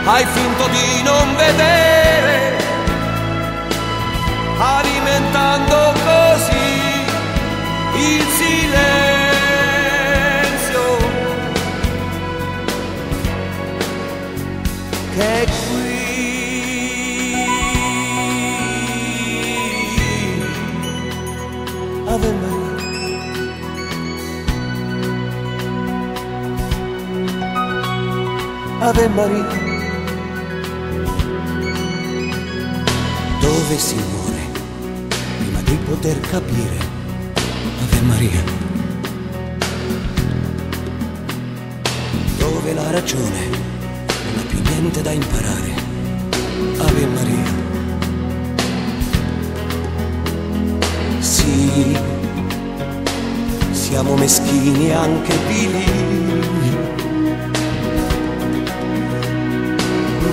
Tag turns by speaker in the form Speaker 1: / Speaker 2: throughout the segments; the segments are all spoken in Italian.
Speaker 1: hai finto di non vedere, alimentando così il silenzio che è qui. Ave Maria, Ave Maria. Dove si muore prima di poter capire? Ave Maria. Dove la ragione non ha più niente da imparare? Ave Maria. Sì, siamo meschini e anche vili,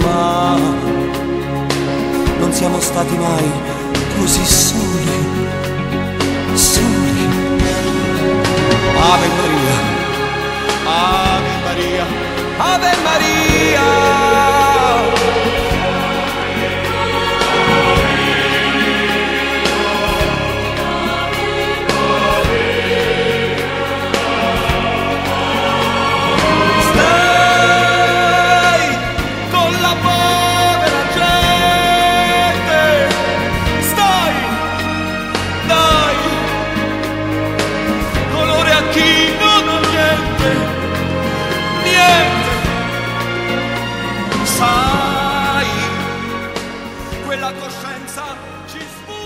Speaker 1: ma non siamo stati mai così soli, soli. Ave Maria, Ave Maria, Ave Maria. Sai, quella coscienza ci sfugge.